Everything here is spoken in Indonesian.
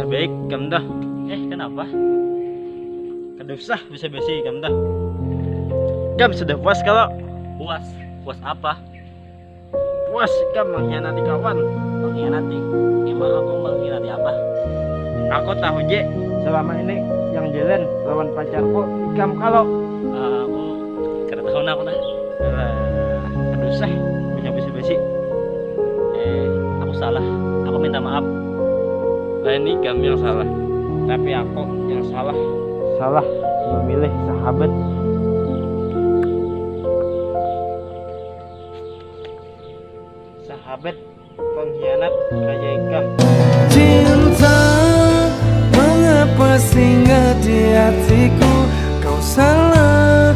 baik kamu dah. Kenapa? Kada usah bisa besi kamu dah. Kamu sudah puas kalau Puas? Puas apa? puas kamu mengkhianati kawan. Mengkhianati? Emang aku mengkhianati apa? Aku tahu je selama ini yang jalan lawan pacarku kamu kalau Aku kada tahu aku dah. kada usah punya besi-besi. Aku salah. Aku minta maaf. Lah ini kamu yang salah. Tapi aku yang salah. Salah memilih sahabat. Sahabat pengkhianat kayak kamu. Cinta, mengapa singgah di hatiku? Kau salah